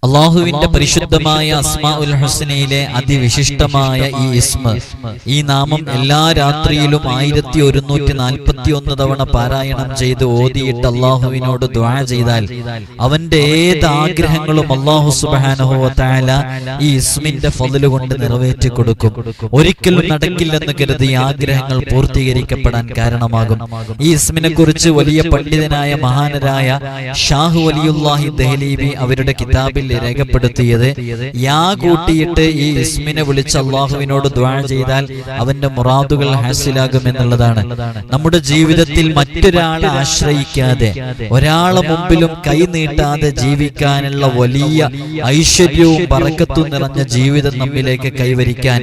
അള്ളാഹുവിന്റെ പരിശുദ്ധമായ അസ്മാഉൽ ഹുസ്നയിലെ അതിവിശിഷ്ടമായ ഈ ഇസ്മ, ഈ നാമം എല്ലാ രാത്രിയിലും 1141 തവണ പാരായണം ചെയ്ത് ഓതിയിട്ട് അള്ളാഹുവിനോട് ദുആ ചെയ്താൽ അവന്റെ ഏത് ആഗ്രഹങ്ങളും അള്ളാഹു സുബ്ഹാനഹു വ തആല ഈ ഇസ്മിന്റെ ഫദ്ല് കൊണ്ട് നിറവേറ്റി കൊടുക്കും. ഒരിക്കലും നടക്കില്ലെന്ന് കരുതി ആഗ്രഹങ്ങൾ പൂർത്തീകരിക്കപ്പെടാൻ കാരണമാകും. ഈ ഇസ്മിനെ കുറിച്ച് വലിയ പണ്ഡിതനായ മഹാനരായ ഷാഹ് വലിയുല്ലാഹി ദഹ്ലീബി അവരുടെ കിതാബിൽ രേഖപ്പെടുത്തിയത്, യാ കൂട്ടിയിട്ട് ഈ ഇസ്മിനെ വിളിച്ച് അള്ളാഹുവിനോട് ദുആ ചെയ്താൽ അവന്റെ മുറാദുകൾ ഹാസിലാകുമെന്നുള്ളതാണ്. നമ്മുടെ ജീവിതത്തിൽ മറ്റൊരാളെ ആശ്രയിക്കാതെ, ഒരാളെ മുമ്പിലും കൈ നീട്ടാതെ ജീവിക്കാനുള്ള വലിയ ഐശ്വര്യവും ബറക്കത്തും നിറഞ്ഞ ജീവിതം നമ്മിലേക്ക് കൈവരിക്കാൻ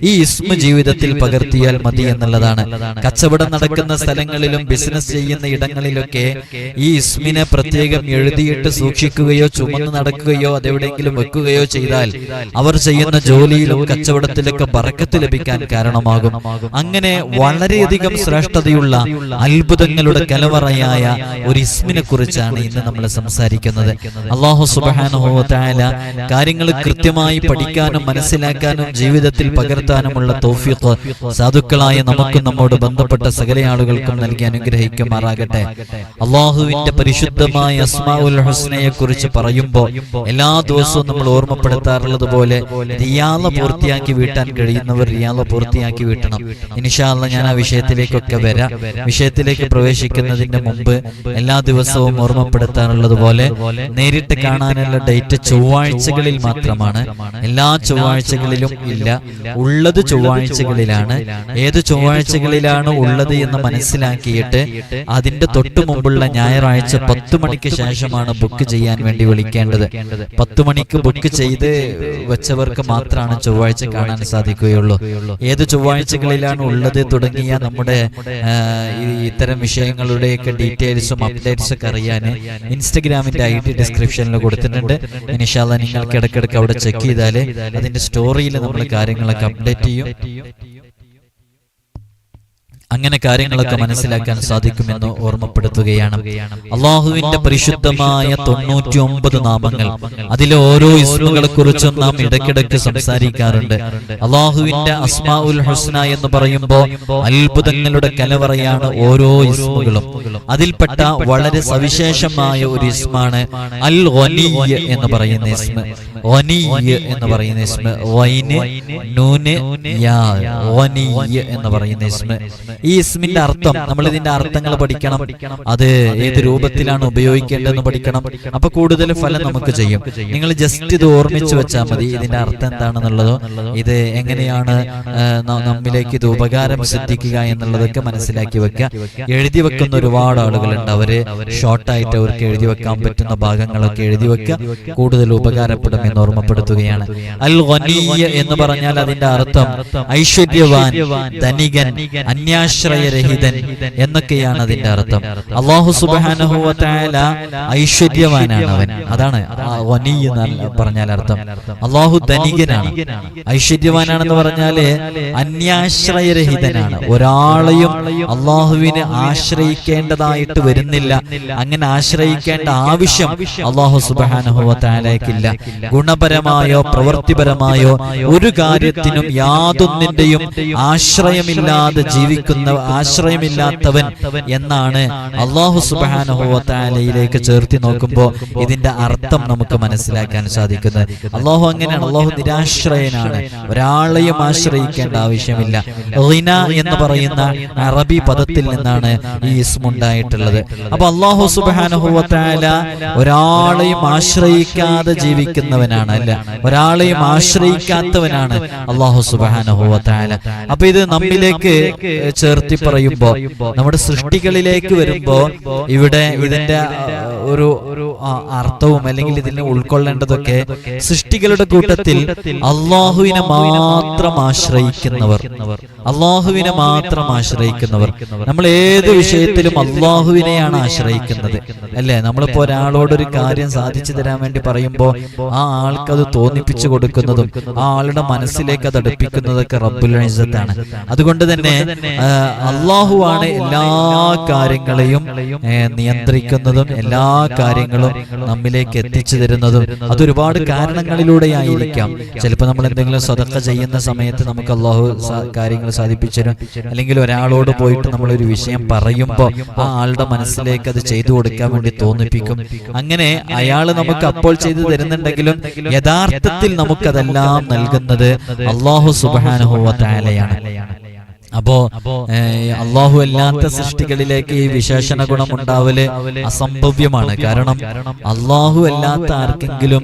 ഈ ഇസ്മ ജീവിതത്തിൽ പകർത്തിയാൽ മതി എന്നുള്ളതാണ്. കച്ചവടം നടക്കുന്ന സ്ഥലങ്ങളിലും ബിസിനസ് ചെയ്യുന്ന ഇടങ്ങളിലൊക്കെ ഈ ഇസ്മിനെ പ്രത്യേകം എഴുതിയിട്ട് സൂക്ഷിക്കുകയോ ചുമന്ന് നടക്കുകയോ അതെവിടെയെങ്കിലും വെക്കുകയോ ചെയ്താൽ അവർ ചെയ്യുന്ന ജോലിയിലും കച്ചവടത്തിലൊക്കെ ബറക്കത്ത് ലഭിക്കാൻ കാരണമാകും. അങ്ങനെ വളരെയധികം ശ്രേഷ്ഠതയുള്ള അത്ഭുതങ്ങളുടെ കലവറയായ ഒരു ഇസ്മിനെ കുറിച്ചാണ് ഇന്ന് നമ്മൾ സംസാരിക്കുന്നത്. അല്ലാഹു സുബ്ഹാനഹു വ തആല കാര്യങ്ങൾ കൃത്യമായി പഠിക്കാനും മനസ്സിലാക്കാനും ജീവിതത്തിൽ പകർത്താനുമുള്ള തൗഫീഖ് സാധുക്കളായ നമുക്കും നമ്മോട് ബന്ധപ്പെട്ട സകല ആളുകൾക്കും നൽകി അനുഗ്രഹിക്കുമാറാകട്ടെ. അല്ലാഹുവിന്റെ പരിശുദ്ധമായ അസ്മാഉൽ ഹുസ്നയെ കുറിച്ച് പറയുമ്പോൾ എല്ലാ ദിവസവും നമ്മൾ ഓർമ്മപ്പെടുത്താറുള്ളത് പോലെ റിയാള പൂർത്തിയാക്കി വീട്ടാൻ കഴിയുന്നവർ റിയാള പൂർത്തിയാക്കി വീട്ടണം. ഇൻഷാ അല്ലാഹ് ഞാൻ ആ വിഷയത്തിലേക്കൊക്കെ വരാം. വിഷയത്തിലേക്ക് പ്രവേശിക്കുന്നതിന് മുമ്പ് എല്ലാ ദിവസവും ഓർമ്മപ്പെടുത്താറുള്ളത് പോലെ നേരിട്ട് കാണാനുള്ള ഡേറ്റ് ചൊവ്വാഴ്ചകളിൽ മാത്രമാണ്. എല്ലാ ചൊവ്വാഴ്ചകളിലും ഇല്ല, ഉള്ളത് ചൊവ്വാഴ്ചകളിലാണ്. ഏത് ചൊവ്വാഴ്ചകളിലാണ് ഉള്ളത് എന്ന് മനസ്സിലാക്കിയിട്ട് അതിന്റെ തൊട്ടു മുമ്പുള്ള ഞായറാഴ്ച 10 മണിക്ക് ശേഷമാണ് ബുക്ക് ചെയ്യാൻ വേണ്ടി വിളിക്കേണ്ടത്. 10 മണിക്ക് ബുക്ക് ചെയ്ത് വെച്ചവർക്ക് മാത്രമാണ് ചൊവ്വാഴ്ച കാണാൻ സാധിക്കുകയുള്ളൂ. ഏത് ചൊവ്വാഴ്ചകളിലാണ് ഉള്ളത് തുടങ്ങിയ നമ്മുടെ ഇത്തരം വിഷയങ്ങളുടെയൊക്കെ ഡീറ്റെയിൽസും അപ്ഡേറ്റ്സും ഒക്കെ അറിയാൻ ഇൻസ്റ്റഗ്രാമിന്റെ ID ഡിസ്ക്രിപ്ഷനിൽ കൊടുത്തിട്ടുണ്ട്. ഇൻഷാ അല്ലാഹ് നിങ്ങൾക്ക് ഇടയ്ക്കിടയ്ക്ക് അവിടെ ചെക്ക് ചെയ്താൽ അതിന്റെ സ്റ്റോറിയിൽ നമ്മൾ കാര്യങ്ങളൊക്കെ അപ്ഡേറ്റ് ചെയ്യും. അങ്ങനെ കാര്യങ്ങളൊക്കെ മനസ്സിലാക്കാൻ സാധിക്കുമെന്ന് ഓർമ്മപ്പെടുത്തുകയാണ്. അള്ളാഹുവിന്റെ പരിശുദ്ധമായ 99 നാമങ്ങൾ, അതിലെ ഓരോ ഇസ്മുകളെ കുറിച്ചും നാം ഇടയ്ക്കിടയ്ക്ക് സംസാരിക്കാറുണ്ട്. അള്ളാഹുവിന്റെ അസ്മാഉൽ ഹുസ്ന എന്ന് പറയുമ്പോൾ അത്ഭുതങ്ങളുടെ കലവറയാണ് ഓരോ ഇസ്മുകളും. അതിൽപ്പെട്ട വളരെ സവിശേഷമായ ഒരു ഇസ്മാണ് അൽ ഗനിയ്യ് എന്ന് പറയുന്ന ഇസ്മ. ഗനിയ്യ് എന്ന് പറയുന്ന ഇസ്മ, വൈന് നൂന് യാ, ഗനിയ്യ് എന്ന് പറയുന്ന ഇസ്മ. ഈ ഇസ്മിന്റെ അർത്ഥം, നമ്മൾ ഇതിന്റെ അർത്ഥങ്ങൾ പഠിക്കണം. അത് ഏത് രൂപത്തിലാണ് ഉപയോഗിക്കേണ്ടതെന്ന് പഠിക്കണം. അപ്പൊ കൂടുതൽ ഫലം നമുക്ക് ചെയ്യും. നിങ്ങൾ ജസ്റ്റ് ഇത് ഓർമ്മിച്ചു വെച്ചാൽ മതി, ഇതിന്റെ അർത്ഥം എന്താണെന്നുള്ളതോ ഇത് എങ്ങനെയാണ് നമ്മിലേക്ക് ഇത് ഉപകാരം സിദ്ധിക്കുക എന്നുള്ളതൊക്കെ മനസ്സിലാക്കി വെക്കുക. എഴുതി വെക്കുന്ന ഒരുപാട് ആളുകളുണ്ട്. അവര് ഷോർട്ടായിട്ട് അവർക്ക് എഴുതി വെക്കാൻ പറ്റുന്ന ഭാഗങ്ങളൊക്കെ എഴുതി വെക്കുക. കൂടുതൽ ഉപകാരപ്പെടും എന്ന് ഓർമ്മപ്പെടുത്തുകയാണ്. അൽ ഗനിയ്യ് എന്ന് പറഞ്ഞാൽ അതിന്റെ അർത്ഥം ഐശ്വര്യവാൻ, ധനികൻ, അന്യാശ്രയരഹിതൻ എന്നൊക്കെയാണ് അതിന്റെ അർത്ഥം. അല്ലാഹു സുബ്ഹാനഹു വ തആല ഐശ്വര്യവാനാണ് അവൻ. അതാണ് ഗനിയ്യ് എന്ന് പറഞ്ഞാൽ അർത്ഥം. അല്ലാഹു ധനികനാണ്. ഐശ്വര്യവാനാണെന്ന് പറഞ്ഞാല് അന്യാശ്രയരഹിതനാണ്. ഒരാളെയും അള്ളാഹുവിനെ ആശ്രയിക്കേണ്ടതായിട്ട് വരുന്നില്ല. അങ്ങനെ ആശ്രയിക്കേണ്ട ആവശ്യം അല്ലാഹു സുബ്ഹാനഹു വ തആലയ്ക്കില്ല. ഗുണപരമായോ പ്രവൃത്തിപരമായോ ഒരു കാര്യത്തിനും യാതൊന്നിന്റെയും ആശ്രയമില്ലാതെ ജീവിക്കുന്ന, ആശ്രയമില്ലാത്തവൻ എന്നാണ് അല്ലാഹു സുബ്ഹാനഹു വ തആലയിലേക്ക് ചേർത്തി നോക്കുമ്പോൾ ഇതിന്റെ അർത്ഥം നമുക്ക് മനസ്സിലാക്കാൻ സാധിക്കുന്നത്. അല്ലാഹു അങ്ങനെയാണ്. അല്ലാഹു നിരാശ്രയനാണ്. ഒരാളെയും ആശ്രയിക്കേണ്ട ആവശ്യമില്ല. ഗിന എന്ന് പറയുന്ന അറബി പദത്തിൽ നിന്നാണ് ഈ ഇസ്മ ഉണ്ടായിട്ടുള്ളത്. അപ്പൊ അല്ലാഹു സുബ്ഹാനഹു വ തആല ഒരാളെയും ആശ്രയിക്കാതെ ജീവിക്കുന്നവനാണ്, അല്ല ഒരാളെയും ആശ്രയിക്കാത്തവനാണ് അല്ലാഹു സുബ്ഹാനഹു വ തആല. അപ്പൊ ഇത് നമ്മിലേക്ക് ചേർത്തി പറയുമ്പോ, നമ്മുടെ സൃഷ്ടികളിലേക്ക് വരുമ്പോ ഇവിടെ ഇതിന്റെ ഒരു അർത്ഥവും അല്ലെങ്കിൽ ഇതിനെ ഉൾക്കൊള്ളേണ്ടതൊക്കെ, സൃഷ്ടികളുടെ കൂട്ടത്തിൽ അള്ളാഹുവിനെ മാത്രം ആശ്രയിക്കുന്നവർ, അള്ളാഹുവിനെ മാത്രം ആശ്രയിക്കുന്നവർ. നമ്മൾ ഏത് വിഷയത്തിലും അള്ളാഹുവിനെയാണ് ആശ്രയിക്കുന്നത്, അല്ലേ? നമ്മളിപ്പോ ഒരാളോടൊരു കാര്യം സാധിച്ചു തരാൻ വേണ്ടി പറയുമ്പോൾ ആ ആൾക്കത് തോന്നിപ്പിച്ചു കൊടുക്കുന്നതും ആ ആളുടെ മനസ്സിലേക്ക് അത് അടുപ്പിക്കുന്നതൊക്കെ റബ്ബുൽ ഇസ്സത്താണ്. അതുകൊണ്ട് തന്നെ അള്ളാഹുവാണ് എല്ലാ കാര്യങ്ങളെയും നിയന്ത്രിക്കുന്നതും എല്ലാ കാര്യങ്ങളും നമ്മിലേക്ക് എത്തിച്ചു തരുന്നതും. അതൊരുപാട് കാരണങ്ങളിലൂടെയായിരിക്കാം. ചിലപ്പോൾ നമ്മൾ എന്തെങ്കിലും സദഖ ചെയ്യുന്ന സമയത്ത് നമുക്ക് അള്ളാഹു കാര്യങ്ങൾ സാധിപ്പിച്ചു തരും. അല്ലെങ്കിൽ ഒരാളോട് പോയിട്ട് നമ്മളൊരു വിഷയം പറയുമ്പോൾ ആ ആളുടെ മനസ്സിലേക്ക് അത് ചെയ്തു കൊടുക്കാൻ വേണ്ടി തോന്നിപ്പിക്കും. അങ്ങനെ അയാൾ നമുക്ക് അപ്പോൾ ചെയ്തു തരുന്നുണ്ടെങ്കിലും യഥാർത്ഥത്തിൽ നമുക്കതെല്ലാം നൽകുന്നത് അല്ലാഹു സുബ്ഹാനഹു വ തആലയാണ്. അപ്പോ അള്ളാഹു അല്ലാത്ത സൃഷ്ടികളിലേക്ക് ഈ വിശേഷണ ഗുണം ഉണ്ടാവല് അസംഭവ്യമാണ്. കാരണം അള്ളാഹു അല്ലാത്ത ആർക്കെങ്കിലും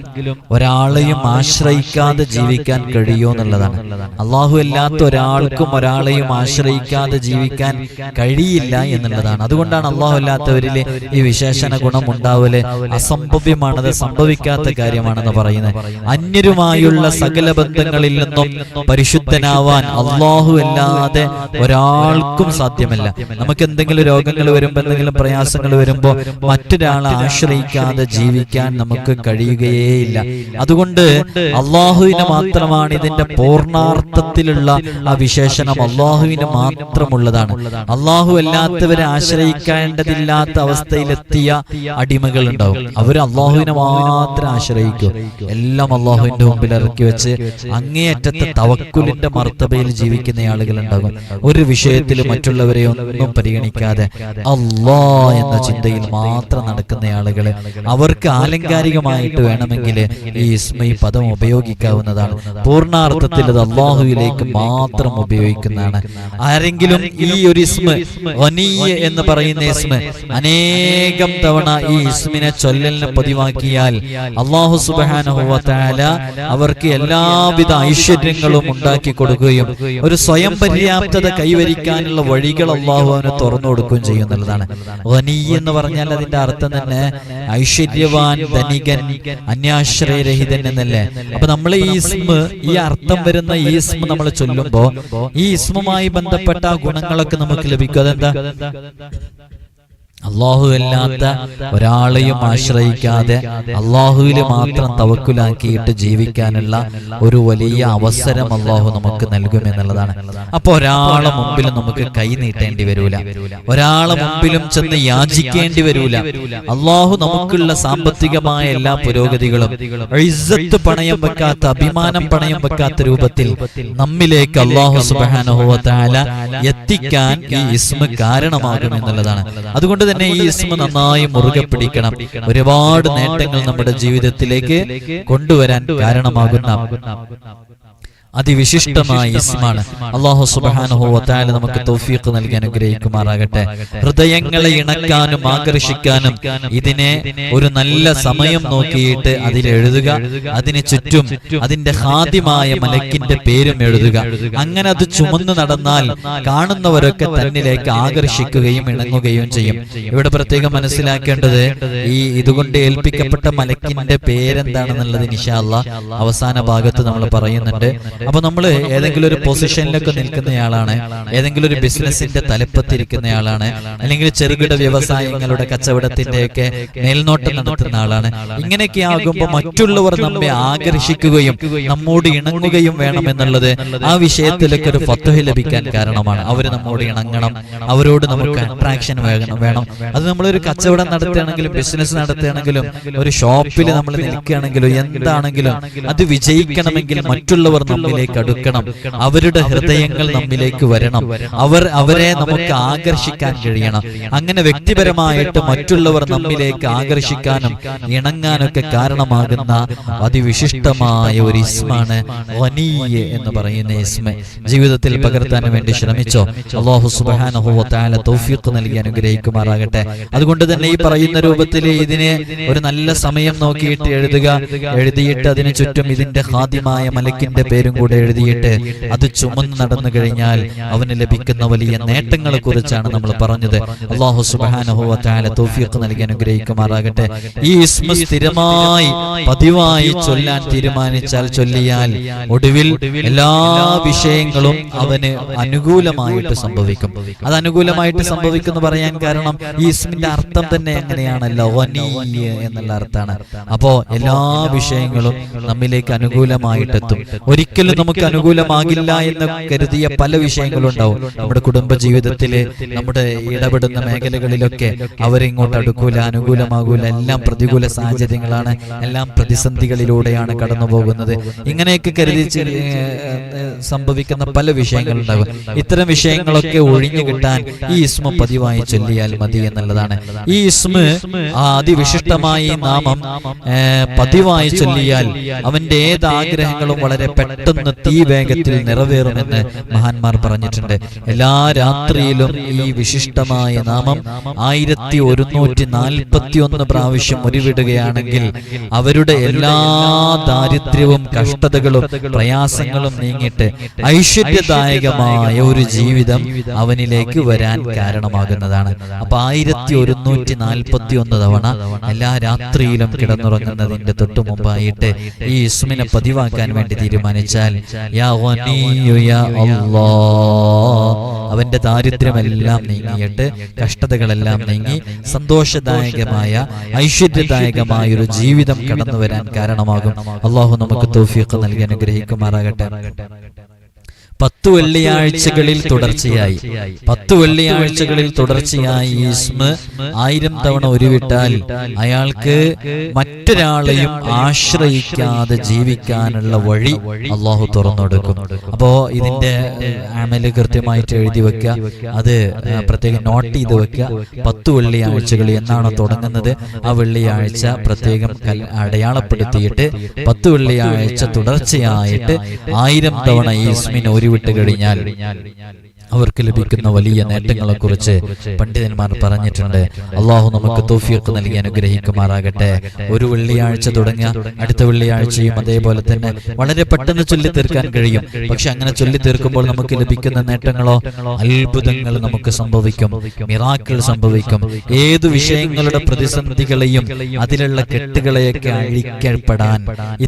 ഒരാളെയും ആശ്രയിക്കാതെ ജീവിക്കാൻ കഴിയുമോ എന്നുള്ളതാണ്. അള്ളാഹു അല്ലാത്ത ഒരാൾക്കും ഒരാളെയും ആശ്രയിക്കാതെ ജീവിക്കാൻ കഴിയില്ല എന്നുള്ളതാണ്. അതുകൊണ്ടാണ് അള്ളാഹു അല്ലാത്തവരില് ഈ വിശേഷണ ഗുണം ഉണ്ടാവല് അസംഭവ്യമാണത്, സംഭവിക്കാത്ത കാര്യമാണെന്ന് പറയുന്നത്. അന്യരുമായുള്ള സകല ബന്ധങ്ങളിൽ നിന്നും പരിശുദ്ധനാവാൻ അള്ളാഹു അല്ലാതെ ഒരാൾക്കും സാധ്യമല്ല. നമുക്ക് എന്തെങ്കിലും രോഗങ്ങൾ വരുമ്പോൾ, എന്തെങ്കിലും പ്രയാസങ്ങൾ വരുമ്പോൾ മറ്റൊരാളെ ആശ്രയിക്കാതെ ജീവിക്കാൻ നമുക്ക് കഴിയുകയേയില്ല. അതുകൊണ്ട് അള്ളാഹുവിന് മാത്രമാണ് ഇതിന്റെ പൂർണ്ണാർത്ഥത്തിലുള്ള ആ വിശേഷണം അള്ളാഹുവിന് മാത്രമുള്ളതാണ്. അള്ളാഹു അല്ലാത്തവരെ ആശ്രയിക്കേണ്ടതില്ലാത്ത അവസ്ഥയിലെത്തിയ അടിമകൾ ഉണ്ടാവും. അവർ അള്ളാഹുവിനെ മാത്രം ആശ്രയിക്കും. എല്ലാം അള്ളാഹുവിന്റെ മുമ്പിൽ ഇറക്കി വെച്ച് അങ്ങേയറ്റത്തെ തവക്കുലിന്റെ മർത്തബയിൽ ജീവിക്കുന്ന ആളുകൾ ഉണ്ടാകും. ഒരു വിഷയത്തിൽ മറ്റുള്ളവരെ ഒന്നും പരിഗണിക്കാതെ അല്ലാഹ് എന്ന ചിന്തയിൽ മാത്രം നടക്കുന്ന ആളുകള്, അവർക്ക് ആലങ്കാരികമായിട്ട് വേണമെങ്കിൽ ഈ ഇസ്മ ഈ പദം ഉപയോഗിക്കാവുന്നതാണ്. പൂർണ്ണാർത്ഥത്തിൽ അത് അല്ലാഹുവിലേക്ക് മാത്രം ഉപയോഗിക്കുന്നതാണ്. ആരെങ്കിലും ഈ ഒരു ഇസ്മ ഗനിയ്യ് എന്ന് പറയുന്ന ഇസ്മ അനേകം തവണ ഈ ഇസ്മിനെ ചൊല്ലലിനെ പതിവാക്കിയാൽ അല്ലാഹു സുബ്ഹാനഹു വ തആല അവർക്ക് എല്ലാവിധ ഐശ്വര്യങ്ങളും ഉണ്ടാക്കി കൊടുക്കുകയും ഒരു സ്വയം പര്യാപ്തത കൈവരിക്കാനുള്ള വഴികൾ അള്ളാഹു അവന് തുറന്നു കൊടുക്കുകയും ചെയ്യുന്നുള്ളതാണ്. ഗനിയ്യ് എന്ന് പറഞ്ഞാൽ അതിന്റെ അർത്ഥം തന്നെ ഐശ്വര്യവാൻ, ധനികൻ, അന്യാശ്രയരഹിതൻ എന്നല്ലേ. അപ്പൊ നമ്മൾ ഈ ഇസ്മ, ഈ അർത്ഥം വരുന്ന ഈ ഇസ്മ നമ്മൾ ചൊല്ലുമ്പോ ഈ ഇസ്മുമായി ബന്ധപ്പെട്ട ഗുണങ്ങളൊക്കെ നമുക്ക് ലഭിക്കും. അതെന്താ? അള്ളാഹു അല്ലാത്ത ഒരാളെയും ആശ്രയിക്കാതെ അള്ളാഹുവില് മാത്രം തവക്കുലാക്കിയിട്ട് ജീവിക്കാനുള്ള ഒരു വലിയ അവസരം അള്ളാഹു നമുക്ക് നൽകുമെന്നുള്ളതാണ്. അപ്പൊ ഒരാളെ മുമ്പിലും നമുക്ക് കൈ നീട്ടേണ്ടി വരൂല, ഒരാളെ മുമ്പിലും ചെന്ന് യാചിക്കേണ്ടി വരൂല. അള്ളാഹു നമുക്കുള്ള സാമ്പത്തികമായ എല്ലാ പുരോഗതികളും ഇസ്സത്ത് പണയം വെക്കാത്ത, അഭിമാനം പണയം വെക്കാത്ത രൂപത്തിൽ നമ്മിലേക്ക് അള്ളാഹു സുബ്ഹാനഹു വ തആല എത്തിക്കാൻ ഈ ഇസ്മ കാരണമാകുമെന്നുള്ളതാണ്. അതുകൊണ്ട് തന്നെ ഈ ഇസ്മ നന്നായി മുറുകെ പിടിക്കണം. ഒരുപാട് നേട്ടങ്ങൾ നമ്മുടെ ജീവിതത്തിലേക്ക് കൊണ്ടുവരാൻ കാരണമാകുന്ന അതിവിശിഷ്ടമായ ഇസ്മാണ്. അല്ലാഹു സുബ്ഹാനഹു വ തആല നമുക്ക് തൗഫീഖ് നൽകി അനുഗ്രഹിക്കുമാറാകട്ടെ. ഹൃദയങ്ങളെ ഇണക്കാനും ആകർഷിക്കാനും ഇതിനെ ഒരു നല്ല സമയം നോക്കിയിട്ട് അതിൽ എഴുതുക. അതിന് ചുറ്റും അതിന്റെ ഖാദിമായ മലക്കിന്റെ പേരും എഴുതുക. അങ്ങനെ അത് ചുമന്നു നടന്നാൽ കാണുന്നവരൊക്കെ തന്നിലേക്ക് ആകർഷിക്കുകയും ഇണങ്ങുകയും ചെയ്യും. ഇവിടെ പ്രത്യേകം മനസ്സിലാക്കേണ്ടത് ഈ ഇതുകൊണ്ട് ഏൽപ്പിക്കപ്പെട്ട മലക്കിന്റെ പേരെന്താണെന്നുള്ളത് ഇൻഷാ അല്ലാഹ് അവസാന ഭാഗത്ത് നമ്മൾ പറയുന്നുണ്ട്. അപ്പൊ നമ്മൾ ഏതെങ്കിലും ഒരു പൊസിഷനിലൊക്കെ നിൽക്കുന്നയാളാണ്, ഏതെങ്കിലും ഒരു ബിസിനസിന്റെ തലപ്പത്തിരിക്കുന്നയാളാണ്, അല്ലെങ്കിൽ ചെറുകിട വ്യവസായങ്ങളുടെ കച്ചവടത്തിന്റെയൊക്കെ മേൽനോട്ടം നടത്തുന്ന ആളാണ്. ഇങ്ങനെയൊക്കെ ആകുമ്പോൾ മറ്റുള്ളവർ നമ്മെ ആകർഷിക്കുകയും നമ്മോട് ഇണങ്ങുകയും വേണമെന്നുള്ളത് ആ വിഷയത്തിലൊക്കെ ഒരു ഫത്വഹ് ലഭിക്കാൻ കാരണമാണ്. അവർ നമ്മോട് ഇണങ്ങണം, അവരോട് നമുക്ക് അട്രാക്ഷൻ വേണം. അത് നമ്മളൊരു കച്ചവടം നടത്തുകയാണെങ്കിലും ബിസിനസ് നടത്തുകയാണെങ്കിലും ഒരു ഷോപ്പിൽ നമ്മൾ നിൽക്കുകയാണെങ്കിലും എന്താണെങ്കിലും അത് വിജയിക്കണമെങ്കിൽ മറ്റുള്ളവർ നമ്മിലേക്ക് അടുക്കണം, അവരുടെ ഹൃദയങ്ങൾ നമ്മിലേക്ക് വരണം, അവരെ നമുക്ക് ആകർഷിക്കാൻ കഴിയണം. അങ്ങനെ വ്യക്തിപരമായിട്ട് മറ്റുള്ളവർ നമ്മിലേക്ക് ആകർഷിക്കാനും ഇണങ്ങാനൊക്കെ കാരണമാകുന്ന അതിവിശിഷ്ടമായ ഒരു ഇസ്മാണ് ഗനിയ്യ് എന്ന് പറയുന്ന ഇസ്മ. ജീവിതത്തിൽ പകർത്താൻ വേണ്ടി ശ്രമിച്ചോ. അല്ലാഹു സുബ്ഹാനഹു വ തആല തൗഫീഖ് നൽകി അനുഗ്രഹിക്കുമാറാകട്ടെ. അതുകൊണ്ട് തന്നെ ഈ പറയുന്ന രൂപത്തിൽ ഇതിനെ ഒരു നല്ല സമയം നോക്കിയിട്ട് എഴുതുക. എഴുതിയിട്ട് അതിനു ചുറ്റും ഇതിന്റെ ഖാദിമായ മലക്കിന്റെ പേരും കൂടെ എഴുതിയിട്ട് അത് ചുമന്ന് നടന്നു കഴിഞ്ഞാൽ അവന് ലഭിക്കുന്ന വലിയ നേട്ടങ്ങളെ കുറിച്ചാണ് നമ്മൾ പറഞ്ഞത്. അല്ലാഹു സുബ്ഹാനഹു വ തആല തൗഫീഖ് നൽകി അനുഗ്രഹിക്കുമാറാകട്ടെ. ഈ ഇസ്മ സ്ഥിരമായി പതിവായി ചൊല്ലാൻ തീരുമാനിച്ചാൽ, ചൊല്ലിയാൽ ഒടുവിൽ എല്ലാ വിഷയങ്ങളും അവന് അനുകൂലമായിട്ട് സംഭവിക്കും. അത് അനുകൂലമായിട്ട് സംഭവിക്കും എന്ന് പറയാൻ കാരണം ഈ ഇസ്മിന്റെ അർത്ഥം തന്നെ എങ്ങനെയാണല്ലോ, ഗനിയ്യ് എന്നുള്ള അർത്ഥമാണ്. അപ്പോ എല്ലാ വിഷയങ്ങളും നമ്മിലേക്ക് അനുകൂലമായിട്ടെത്തും. ഒരിക്കലും ഒരിക്കലും നമുക്ക് അനുകൂലമാകില്ല എന്ന് കരുതിയ പല വിഷയങ്ങളുണ്ടാവും. നമ്മുടെ കുടുംബ ജീവിതത്തില്, നമ്മുടെ ഇടപെടുന്ന മേഖലകളിലൊക്കെ അവരിങ്ങോട്ട് അടുക്കൂല, അനുകൂലമാകൂല, എല്ലാം പ്രതികൂല സാഹചര്യങ്ങളാണ്, എല്ലാം പ്രതിസന്ധികളിലൂടെയാണ് കടന്നു പോകുന്നത്. ഇങ്ങനെയൊക്കെ കരുതി സംഭവിക്കുന്ന പല വിഷയങ്ങളുണ്ടാകും. ഇത്തരം വിഷയങ്ങളൊക്കെ ഒഴിഞ്ഞു കിട്ടാൻ ഈ ഇസ്മ പതിവായി ചൊല്ലിയാൽ മതി എന്നുള്ളതാണ്. ഈ ഇസ്മ, അതിവിശിഷ്ടമായ ഈ നാമം പതിവായി ചൊല്ലിയാൽ അവന്റെ ഏത് ആഗ്രഹങ്ങളും വളരെ പെട്ടെന്ന് തീവേഗത്തിൽ നിറവേറുമെന്ന് മഹാന്മാർ പറഞ്ഞിട്ടുണ്ട്. എല്ലാ രാത്രിയിലും ഈ വിശിഷ്ടമായ നാമം 1141 പ്രാവശ്യം ഉരുവിടുകയാണെങ്കിൽ അവരുടെ എല്ലാ ദാരിദ്ര്യവും കഷ്ടതകളും പ്രയാസങ്ങളും നീങ്ങിയിട്ട് ഐശ്വര്യദായകമായ ഒരു ജീവിതം അവനിലേക്ക് വരാൻ കാരണമാകുന്നതാണ്. അപ്പൊ 1141 തവണ എല്ലാ രാത്രിയിലും കിടന്നുറങ്ങുന്നതിന്റെ തൊട്ടു മുമ്പായിട്ട് ഈ ഇസ്മിനെ പതിവാക്കാൻ വേണ്ടി തീരുമാനിച്ചാൽ, യാ ഗനിയ്യു യാ അല്ലാഹ്, അവന്റെ ദാരിദ്ര്യമെല്ലാം നീങ്ങിയിട്ട് കഷ്ടതകളെല്ലാം നീങ്ങി സന്തോഷദായകമായ ഐശ്വര്യദായകമായ ഒരു ജീവിതം കടന്നു വരാൻ കാരണമാകും. അള്ളാഹു നമുക്ക് തൗഫീഖ് നൽകി അനുഗ്രഹിക്കുമാറാകട്ടെ. 10 വെള്ളിയാഴ്ചകളിൽ തുടർച്ചയായി ഈ ഇസ്മ 1000 തവണ ഉരുവിട്ടാൽ അയാൾക്ക് മറ്റൊരാളെയും ആശ്രയിക്കാതെ ജീവിക്കാനുള്ള വഴി അള്ളാഹു തുറന്നെടുക്കും. അപ്പോ ഇതിന്റെ അമല് കൃത്യമായിട്ട് എഴുതി വെക്കുക, അത് പ്രത്യേകം നോട്ട് ചെയ്ത് വെക്കുക. 10 വെള്ളിയാഴ്ചകൾ എന്നാണ് തുടങ്ങുന്നത്, ആ വെള്ളിയാഴ്ച പ്രത്യേകം അടയാളപ്പെടുത്തിയിട്ട് 10 വെള്ളിയാഴ്ച തുടർച്ചയായിട്ട് 1000 തവണ ഈ ഇസ്മിനെ വിട്ട് കഴിഞ്ഞാൽ അവർക്ക് ലഭിക്കുന്ന വലിയ നേട്ടങ്ങളെ കുറിച്ച് പണ്ഡിതന്മാർ പറഞ്ഞിട്ടുണ്ട്. അള്ളാഹു നമുക്ക് തൗഫീഖ് നൽകി അനുഗ്രഹിക്കുമാറാകട്ടെ. ഒരു വെള്ളിയാഴ്ച തുടങ്ങിയ അടുത്ത വെള്ളിയാഴ്ചയും അതേപോലെ തന്നെ വളരെ പെട്ടെന്ന് ചൊല്ലി തീർക്കാൻ കഴിയും. പക്ഷെ അങ്ങനെ ചൊല്ലി തീർക്കുമ്പോൾ നമുക്ക് ലഭിക്കുന്ന നേട്ടങ്ങളോ, അത്ഭുതങ്ങൾ നമുക്ക് സംഭവിക്കും, മിറാക്കിൾ സംഭവിക്കും. ഏതു വിഷയങ്ങളുടെ പ്രതിസന്ധികളെയും അതിലുള്ള കെട്ടുകളെയൊക്കെ അഴിക്കപ്പെടാൻ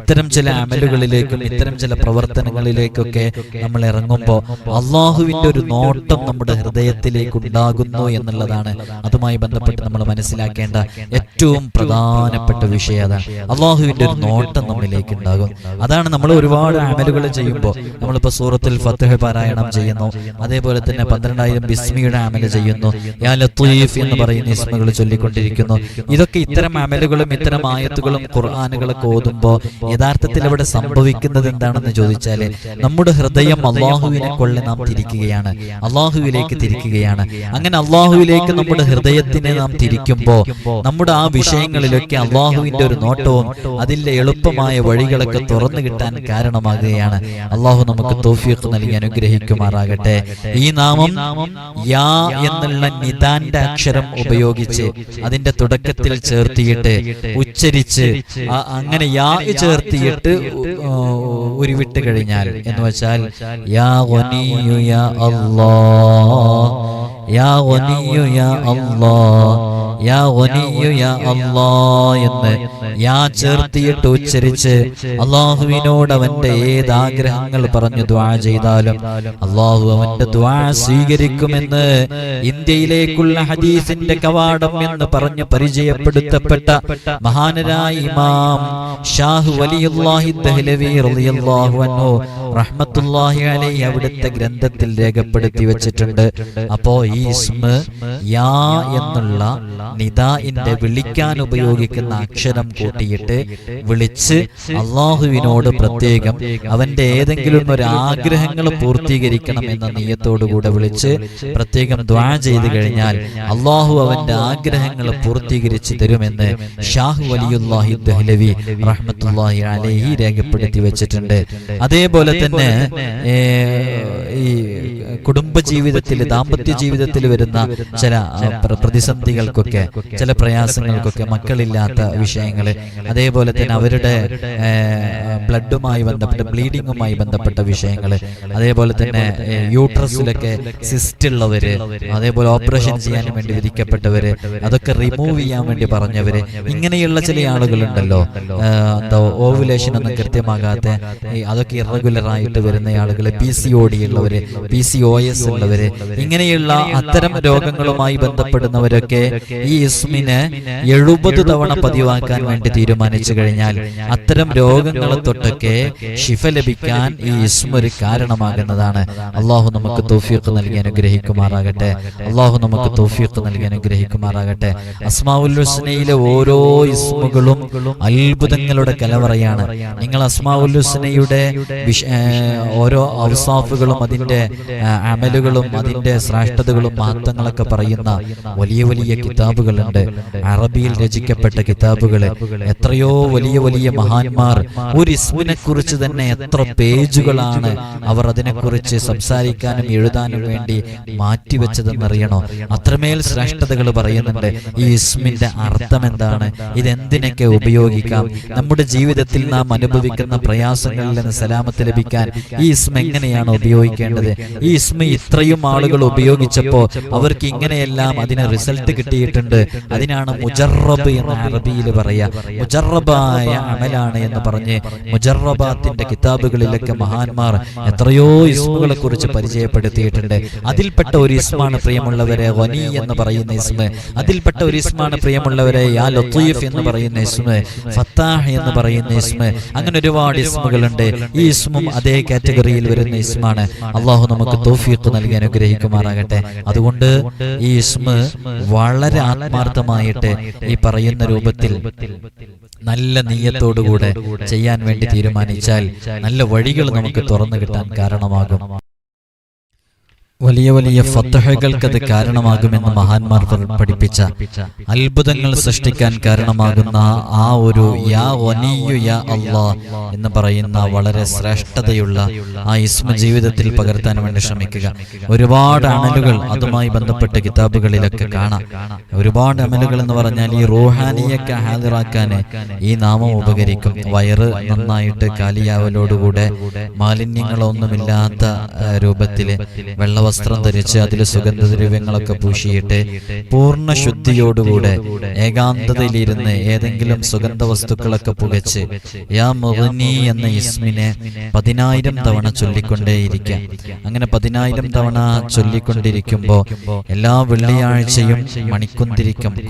ഇത്തരം ചില അമലുകളിലേക്കും ഇത്തരം ചില പ്രവർത്തനങ്ങളിലേക്കൊക്കെ നമ്മൾ ഇറങ്ങുമ്പോൾ അള്ളാഹുവിന്റെ ഒരു നോട്ടം നമ്മുടെ ഹൃദയത്തിലേക്ക് ഉണ്ടാകുന്നു എന്നുള്ളതാണ് അതുമായി ബന്ധപ്പെട്ട് നമ്മൾ മനസ്സിലാക്കേണ്ട ഏറ്റവും പ്രധാനപ്പെട്ട വിഷയം. അതാണ് അള്ളാഹുവിന്റെ ഒരു നോട്ടം നമ്മിലേക്ക് ഉണ്ടാകും. അതാണ് നമ്മൾ ഒരുപാട് അമലുകൾ ചെയ്യുമ്പോൾ, നമ്മളിപ്പോൾ സൂറത്തുൽ ഫത്ഹ് പാരായണം ചെയ്യുന്നു, അതേപോലെ തന്നെ 12000 ബിസ്മിയുടെ അമല് ചെയ്യുന്നു, യാ ലത്തീഫ് എന്ന് പറയുന്ന ഇസ്മുകൾ ചൊല്ലിക്കൊണ്ടിരിക്കുന്നു. ഇതൊക്കെ ഇത്തരം അമലുകളും ഇത്തരം ആയത്തുകളും ഖുർആനുകളൊക്കെ ഓതുമ്പോൾ യഥാർത്ഥത്തിൽ അവിടെ സംഭവിക്കുന്നത് എന്താണെന്ന് ചോദിച്ചാൽ, നമ്മുടെ ഹൃദയം അള്ളാഹുവിനെ കൊള്ളി നാം തിരിക്കുകയാണ്, അള്ളാഹുവിലേക്ക് തിരിക്കുകയാണ്. അങ്ങനെ അള്ളാഹുവിലേക്ക് നമ്മുടെ ഹൃദയത്തിനെ നാം തിരിക്കുമ്പോൾ നമ്മുടെ ആ വിഷയങ്ങളിലൊക്കെ അള്ളാഹുവിന്റെ ഒരു നോട്ടവും അതിലെ എളുപ്പമായ വഴികളൊക്കെ തുറന്നു കിട്ടാൻ കാരണമാകുകയാണ്. അള്ളാഹു നമുക്ക് തൗഫീഖ് നൽകി അനുഗ്രഹിക്കുമാറാകട്ടെ. ഈ നാമം യാ എന്നുള്ള നിദാന്റെ അക്ഷരം ഉപയോഗിച്ച് അതിന്റെ തുടക്കത്തിൽ ചേർത്തിയിട്ട് ഉച്ചരിച്ച് അങ്ങനെ യാ ചേർത്തിയിട്ട് ഉരുവിട്ട് കഴിഞ്ഞാൽ എന്ന് വെച്ചാൽ യാ ഗനിയ്യു യാ അല്ലാഹ്, യാ ഗനിയ്യു യാ അല്ലാഹ്, യാ ഗനിയ്യു യാ അല്ലാഹ് എന്ന് യാ ചേർത്തിയിട്ട് ഉച്ചരിച്ച് അള്ളാഹുവിനോട് അവന്റെ ഏതാഗ്രഹങ്ങൾ പറഞ്ഞു ദുആ ചെയ്താലും അള്ളാഹു അവന്റെ ദുആ സ്വീകരിക്കുമെന്ന് ഇന്ത്യയിലേക്കുള്ള ഹദീസിന്റെ കവാടം എന്ന് പറഞ്ഞ് പരിചയപ്പെടുത്തപ്പെട്ട മഹാനരായ ഇമാം ഷാഹ് വലിയുല്ലാഹി ദഹ്ലവി റളിയല്ലാഹു അൻഹു റഹ്മത്തുള്ളാഹി അലൈഹി അവിടുത്തെ ഗ്രന്ഥത്തിൽ രേഖപ്പെടുത്തി വെച്ചിട്ടുണ്ട്. അപ്പോ ഈ ഇസ്മ യാ എന്നുള്ള നിദാഇന്റെ വിളിക്കാൻ ഉപയോഗിക്കുന്ന അക്ഷരം കൂട്ടിയിട്ട് വിളിച്ച് അള്ളാഹുവിനോട് പ്രത്യേകം അവന്റെ ഏതെങ്കിലും ഒരു ആഗ്രഹങ്ങൾ പൂർത്തീകരിക്കണം എന്ന നിയ്യത്തോടുകൂടെ വിളിച്ച് പ്രത്യേകം ദുആ ചെയ്തു കഴിഞ്ഞാൽ അള്ളാഹു അവന്റെ ആഗ്രഹങ്ങൾ പൂർത്തീകരിച്ചു തരുമെന്ന് ഷാഹ് വലിയുല്ലാഹി ദഹ്ലവി റഹ്മത്തുള്ളാഹി അലൈഹി രേഖപ്പെടുത്തി വെച്ചിട്ടുണ്ട്. അതേപോലെ തന്നെ ഈ കുടുംബ ജീവിതത്തിൽ, ദാമ്പത്യ ജീവിതത്തിൽ വരുന്ന ചില പ്രതിസന്ധികൾക്കൊക്കെ, ചില പ്രയാസങ്ങൾക്കൊക്കെ, മക്കളില്ലാത്ത വിഷയങ്ങള്, അതേപോലെ തന്നെ അവരുടെ ബ്ലഡുമായി ബന്ധപ്പെട്ട ബ്ലീഡിങ്ങുമായി ബന്ധപ്പെട്ട വിഷയങ്ങള്, അതേപോലെ തന്നെ യൂട്രസിലൊക്കെ സിസ്റ്റ് ഉള്ളവര്, അതേപോലെ ഓപ്പറേഷൻ ചെയ്യാൻ വേണ്ടി വിധിക്കപ്പെട്ടവര്, അതൊക്കെ റിമൂവ് ചെയ്യാൻ വേണ്ടി പറഞ്ഞവര്, ഇങ്ങനെയുള്ള ചില ആളുകളുണ്ടല്ലോ, എന്താ ഓവുലേഷൻ ഒന്നും കൃത്യമാകാത്ത, അതൊക്കെ ഇറഗുലർ ആയിട്ട് വരുന്ന ആളുകൾ, PCOD ഉള്ളവര്, PCOS ഉള്ളവര്, ഇങ്ങനെയുള്ള അത്തരം രോഗങ്ങളുമായി ബന്ധപ്പെടുന്നവരൊക്കെ ഈ ഇസ്മിനെ 70 തവണ പതിവാക്കാൻ വേണ്ടി തീരുമാനിച്ചു കഴിഞ്ഞാൽ അത്തരം രോഗങ്ങളെ തൊട്ടൊക്കെ ശിഫ ലഭിക്കാൻ ഈ ഇസ്മ ഒരു കാരണമാകുന്നതാണ്. അള്ളാഹു നമുക്ക് തൗഫീഖ് നൽകി അനുഗ്രഹിക്കുമാറാകട്ടെ. അള്ളാഹു നമുക്ക് തൗഫീഖ് നൽകി അനുഗ്രഹിക്കുമാറാകട്ടെ. അസ്മാഉൽ ഹുസ്നയിലെ ഓരോ ഇസ്മുകളും അത്ഭുതങ്ങളുടെ കലവറയാണ്. നിങ്ങൾ അസ്മാഉൽ ഹുസ്നയുടെ ഓരോ ഔസാഫുകളും അതിന്റെ അമലുകളും അതിന്റെ ശ്രേഷ്ഠതകളും മഹത്വങ്ങളൊക്കെ പറയുന്ന വലിയ വലിയ കിതാബുകളുണ്ട്. അറബിയിൽ രചിക്കപ്പെട്ട കിതാബുകൾ, എത്രയോ വലിയ വലിയ മഹാന്മാർ ഒരു ഇസ്മിനെ കുറിച്ച് തന്നെ എത്ര പേജുകളാണ് അവർ അതിനെക്കുറിച്ച് സംസാരിക്കാനും എഴുതാനും വേണ്ടി മാറ്റിവെച്ചതെന്നറിയണോ? അത്രമേൽ ശ്രേഷ്ഠതകൾ പറയുന്നുണ്ട്. ഈ ഇസ്മിന്റെ അർത്ഥം എന്താണ്, ഇതെന്തിനൊക്കെ ഉപയോഗിക്കാം, നമ്മുടെ ജീവിതത്തിൽ നാം അനുഭവിക്കുന്ന പ്രയാസങ്ങളിൽ നിന്ന് സലാമത്ത് ലഭിക്കാൻ ഈ ഇസ്മ എങ്ങനെയാണ് ഉപയോഗിക്കേണ്ടത്, ഈ ഇസ്മ ഇത്രയും ആളുകൾ ഉപയോഗിച്ചപ്പോൾ അവർക്ക് ഇങ്ങനെയെല്ലാം അതിന് റിസൾട്ട് കിട്ടിയിട്ടുണ്ട്, അതിനാണ് മുജറബ് എന്ന് അറബിയിൽ പറയാ. മുജറബായ അമലാണ് എന്ന് പറഞ്ഞ് മുജറബാത്തിന്റെ കിതാബുകളിലൊക്കെ മഹാന്മാർ എത്രയോ ഇസ്മുകളെ കുറിച്ച് പരിചയപ്പെടുത്തിയിട്ടുണ്ട്. അതിൽപ്പെട്ട ഒരു ഇസ്മാണ് പ്രിയമുള്ളവരെ ഗനി എന്ന് പറയുന്ന ഇസ്മ. അതിൽപ്പെട്ട ഒരു ഇസ്മാണ് പ്രിയമുള്ളവരെ യാ ലത്തീഫ് എന്ന് പറയുന്ന ഇസ്മ, ഫത്താഹ് എന്ന് പറയുന്ന ഇസ്മ. അങ്ങനെ ഒരുപാട് ഇസ്മുകളുണ്ട്. ഈ ഇസ്മും അതേ കാറ്റഗറിയിൽ വരുന്ന ഇസ്മാണ്. അള്ളാഹു നമുക്ക് തൗഫീഖ് നൽകി അനുഗ്രഹിക്കുമാറാകട്ടെ. അതുകൊണ്ട് ഈ ഇസ്മ വളരെ ആത്മാർത്ഥമായിട്ട് ഈ പറയുന്ന രൂപത്തിൽ നല്ല നീയത്തോടുകൂടെ ചെയ്യാൻ വേണ്ടി തീരുമാനിച്ചാൽ നല്ല വഴികൾ നമുക്ക് തുറന്നു കിട്ടാൻ കാരണമാകും. വലിയ വലിയ ഫത്ഹകൾക്ക് അത് കാരണമാകുമെന്ന് മഹാന്മാർ പഠിപ്പിച്ച, അത്ഭുതങ്ങൾ സൃഷ്ടിക്കാൻ കാരണമാകുന്ന ആ ഒരു യാ ഗനിയ്യു യാ അല്ലാഹ് എന്ന് പറയുന്ന വളരെ ശ്രേഷ്ഠതയുള്ള ആ ഇസ്മ ജീവിതത്തിൽ പകർത്താൻ വേണ്ടി ശ്രമിക്കുക. ഒരുപാട് അമലുകൾ അതുമായി ബന്ധപ്പെട്ട കിതാബുകളിലൊക്കെ കാണാം. ഒരുപാട് അമലുകൾ എന്ന് പറഞ്ഞാൽ ഈ റൂഹാനിയൊക്കെ ഹാദിറാക്കാൻ ഈ നാമം ഉപകരിക്കും. വയറ് നന്നായിട്ട് കാലിയാവലോടുകൂടെ മാലിന്യങ്ങളൊന്നുമില്ലാത്ത രൂപത്തില് വെള്ള വസ്ത്രം ധരിച്ച് അതിൽ സുഗന്ധദ്രവ്യങ്ങളൊക്കെ പൂശിയിട്ട് പൂർണ്ണ ശുദ്ധിയോടുകൂടെ ഏകാന്തതയിലിരുന്ന് ഏതെങ്കിലും സുഗന്ധ വസ്തുക്കളൊക്കെ പുകച്ച് യാ മുഗ്നി എന്ന ഇസ്മിനെ 10,000 തവണ ചൊല്ലിക്കൊണ്ടേയിരിക്കാം. അങ്ങനെ 10,000 തവണ ചൊല്ലിക്കൊണ്ടിരിക്കുമ്പോൾ എല്ലാ വെള്ളിയാഴ്ചയും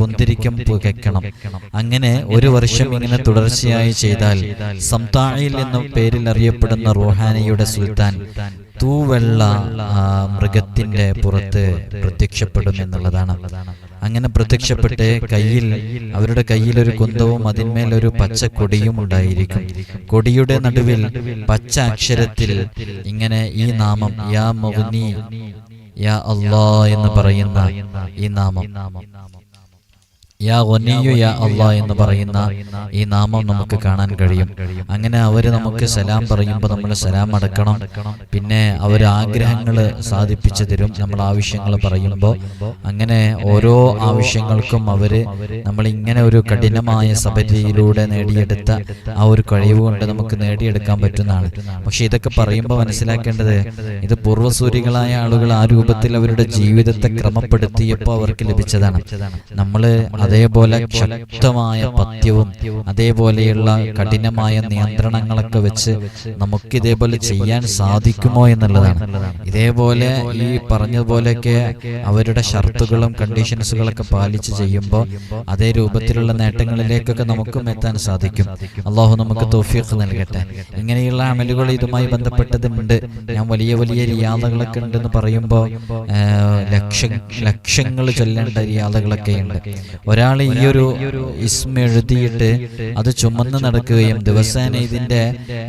കുന്തിരിക്കം പുകയ്ക്കണം. അങ്ങനെ ഒരു വർഷം ഇങ്ങനെ തുടർച്ചയായി ചെയ്താൽ സംതായിൽ എന്ന പേരിൽ അറിയപ്പെടുന്ന റൂഹാനിയുടെ സുൽത്താൻ തൂവെള്ള മൃഗത്തിന്റെ പുറത്ത് പ്രത്യക്ഷപ്പെടും എന്നുള്ളതാണ്. അങ്ങനെ പ്രത്യക്ഷപ്പെട്ട് അവരുടെ കയ്യിൽ ഒരു കുന്തവും അതിന്മേൽ ഒരു പച്ച കൊടിയും ഉണ്ടായിരിക്കും. കൊടിയുടെ നടുവിൽ പച്ച അക്ഷരത്തിൽ ഇങ്ങനെ ഈ നാമം യാ മുഗ്നി യാ അല്ലാഹ് എന്ന് പറയുന്ന ഈ നാമം, യാ ഗനിയ്യു യാ അല്ലാഹ് എന്ന് പറയുന്ന ഈ നാമം നമുക്ക് കാണാൻ കഴിയും. അങ്ങനെ അവര് നമുക്ക് സലാം പറയുമ്പോൾ നമ്മൾ സലാം അടക്കണം. പിന്നെ അവർ ആഗ്രഹങ്ങൾ സാധിപ്പിച്ചു തരും നമ്മൾ ആവശ്യങ്ങൾ പറയുമ്പോൾ. അങ്ങനെ ഓരോ ആവശ്യങ്ങൾക്കും അവര് നമ്മൾ ഇങ്ങനെ ഒരു കഠിനമായ സബരിയിലൂടെ നേടിയെടുത്ത ആ ഒരു കഴിവ് കൊണ്ട് നമുക്ക് നേടിയെടുക്കാൻ പറ്റുന്നതാണ്. പക്ഷെ ഇതൊക്കെ പറയുമ്പോൾ മനസ്സിലാക്കേണ്ടത്, ഇത് പൂർവ്വസൂരികളായ ആളുകൾ ആ രൂപത്തിൽ അവരുടെ ജീവിതത്തെ ക്രമപ്പെടുത്തിയപ്പോൾ അവർക്ക് ലഭിച്ചതാണ്. നമ്മള് അതേപോലെ ശക്തമായ പഥ്യവും അതേപോലെയുള്ള കഠിനമായ നിയന്ത്രണങ്ങളൊക്കെ വെച്ച് നമുക്ക് ഇതേപോലെ ചെയ്യാൻ സാധിക്കുമോ എന്നുള്ളതാണ്. ഇതേപോലെ ഈ പറഞ്ഞതുപോലെയൊക്കെ അവരുടെ ഷർത്തുകളും കണ്ടീഷൻസുകളൊക്കെ പാലിച്ച് ചെയ്യുമ്പോൾ അതേ രൂപത്തിലുള്ള നേട്ടങ്ങളിലേക്കൊക്കെ നമുക്കും എത്താൻ സാധിക്കും. അള്ളാഹു നമുക്ക് തൗഫീഖ് നൽകട്ടെ. ഇങ്ങനെയുള്ള അമലുകൾ ഇതുമായി ബന്ധപ്പെട്ടതുണ്ട്. ഞാൻ വലിയ വലിയ റിയാദകളൊക്കെ ഉണ്ടെന്ന് പറയുമ്പോൾ ലക്ഷങ്ങൾ ചൊല്ലേണ്ട റിയാദകളൊക്കെ ഉണ്ട്. ഒരാൾ ഈ ഒരു ഇസ്മ എഴുതിയിട്ട് അത് ചുമന്ന് നടക്കുകയും ദിവസേന ഇതിന്റെ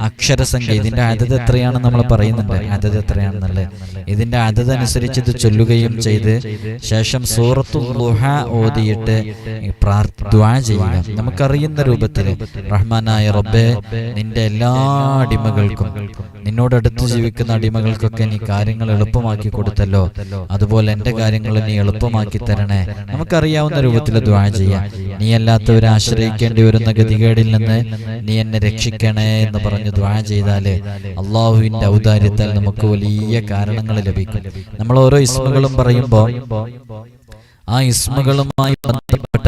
അക്ഷരസംഖ്യ, ഇതിന്റെ അദദ് എത്രയാണെന്ന് നമ്മൾ പറയുന്നുണ്ട്, അദദ് എത്രയാണെന്നല്ലേ, ഇതിന്റെ അദദ് അനുസരിച്ച് ഇത് ചൊല്ലുകയും ചെയ്ത് ശേഷം സൂറത്തുൽ ദുഹ ഓതിയിട്ട് ദുആ ചെയ്യുക. നമുക്കറിയുന്ന രൂപത്തിൽ റഹ്മാനായ റബ്ബേ, നിന്റെ എല്ലാ അടിമകൾക്കും, നിന്നോടടുത്ത് ജീവിക്കുന്ന അടിമകൾക്കൊക്കെ നീ കാര്യങ്ങൾ എളുപ്പമാക്കി കൊടുത്തല്ലോ, അതുപോലെ എന്റെ കാര്യങ്ങൾ നീ എളുപ്പമാക്കി തരണേ. നമുക്കറിയാവുന്ന രൂപത്തിൽ ദുആ ചെയ്യാം. നീ അല്ലാത്തവരെ ആശ്രയിക്കേണ്ടി വരുന്ന ഗതികേടിൽ നിന്ന് നീ എന്നെ രക്ഷിക്കണേ എന്ന് പറഞ്ഞ് ദുആ ചെയ്താല് അള്ളാഹുവിന്റെ ഔദാര്യത്താൽ നമുക്ക് വലിയ കാരണങ്ങൾ ലഭിക്കും. നമ്മൾ ഓരോ ഇസ്മുകളും പറയുമ്പോൾ ആ ഇസ്മുകളുമായി ബന്ധപ്പെട്ട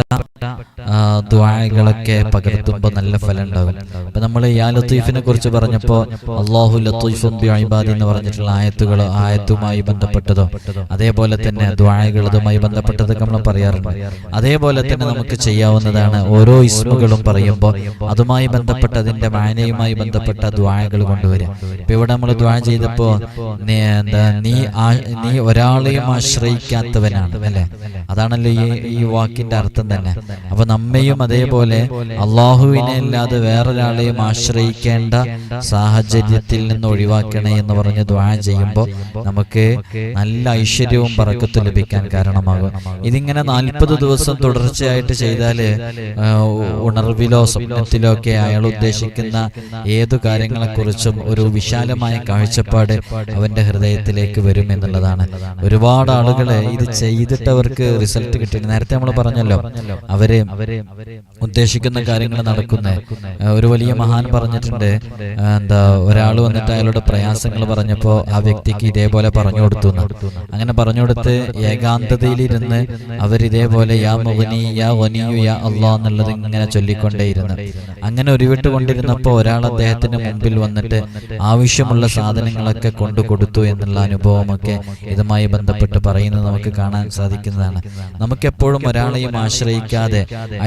ദുആകളൊക്കെ പകർത്തുമ്പോൾ നല്ല ഫലം ഉണ്ടാകും. അപ്പൊ നമ്മൾ യാ ലത്തീഫിനെ കുറിച്ച് പറഞ്ഞപ്പോൾ അല്ലാഹു ലത്തീഫുൻ ബിഇബാദി എന്ന് പറഞ്ഞിട്ടുള്ള ആയത്തുമായി ബന്ധപ്പെട്ടതോ അതേപോലെ തന്നെ ദുആകളുമായി ബന്ധപ്പെട്ടതൊക്കെ നമ്മൾ പറയാറുണ്ട്. അതേപോലെ തന്നെ നമുക്ക് ചെയ്യാവുന്നതാണ് ഓരോ ഇസ്മുകളും പറയുമ്പോൾ അതുമായി ബന്ധപ്പെട്ട അതിന്റെ മാനയുമായി ബന്ധപ്പെട്ട ദുആകൾ കൊണ്ടുവരിക. ഇപ്പൊ ഇവിടെ നമ്മൾ ദുആ ചെയ്തപ്പോ നീ ഒരാളെയും ആശ്രയിക്കാത്തവനാണ് അല്ലെ, അതാണല്ലോ ഈ വാക്കിന്റെ അർത്ഥം തന്നെ. അപ്പൊ നമ്മയും അതേപോലെ അള്ളാഹുവിനെ അല്ലാതെ വേറൊരാളെയും ആശ്രയിക്കേണ്ട സാഹചര്യത്തിൽ നിന്ന് ഒഴിവാക്കണേ എന്ന് പറഞ്ഞ് ദുആ ചെയ്യുമ്പോൾ നമുക്ക് നല്ല ഐശ്വര്യവും ബറക്കത്തും ലഭിക്കാൻ കാരണമാകും. ഇതിങ്ങനെ 40 ദിവസം തുടർച്ചയായിട്ട് ചെയ്താല് ഉണർവിലോ സ്വപ്നത്തിലോ ഒക്കെ അയാൾ ഉദ്ദേശിക്കുന്ന ഏതു കാര്യങ്ങളെക്കുറിച്ചും ഒരു വിശാലമായ കാഴ്ചപ്പാട് അവന്റെ ഹൃദയത്തിലേക്ക് വരും എന്നുള്ളതാണ്. ഒരുപാട് ആളുകളെ ഇത് ചെയ്തിട്ട് അവർക്ക് റിസൾട്ട് കിട്ടിയിട്ടുണ്ട്. നേരത്തെ നമ്മൾ പറഞ്ഞല്ലോ, അവര് ഉദ്ദേശിക്കുന്ന കാര്യങ്ങൾ നടക്കുന്ന ഒരു വലിയ മഹാൻ പറഞ്ഞിട്ടുണ്ട്. ഒരാൾ വന്നിട്ട് അയാളുടെ പ്രയാസങ്ങൾ പറഞ്ഞപ്പോ ആ വ്യക്തിക്ക് ഇതേപോലെ പറഞ്ഞു കൊടുത്തു. അങ്ങനെ പറഞ്ഞു കൊടുത്ത് ഏകാന്തതയിലിരുന്ന് അവരിതേപോലെ യാ മുഗ്നി യാ ഗനിയു യാ അല്ലാഹ് എന്നുള്ളത് ഇങ്ങനെ ചൊല്ലിക്കൊണ്ടേയിരുന്നു. അങ്ങനെ ഉരുവിട്ട് കൊണ്ടിരുന്നപ്പോ ഒരാൾ അദ്ദേഹത്തിന്റെ മുമ്പിൽ വന്നിട്ട് ആവശ്യമുള്ള സാധനങ്ങളൊക്കെ കൊണ്ടു കൊടുത്തു എന്നുള്ള അനുഭവമൊക്കെ ഇതുമായി ബന്ധപ്പെട്ട് പറയുന്നത് നമുക്ക് കാണാൻ സാധിക്കുന്നതാണ്. നമുക്കെപ്പോഴും ഒരാളെയും ആശ്രയിക്കാതെ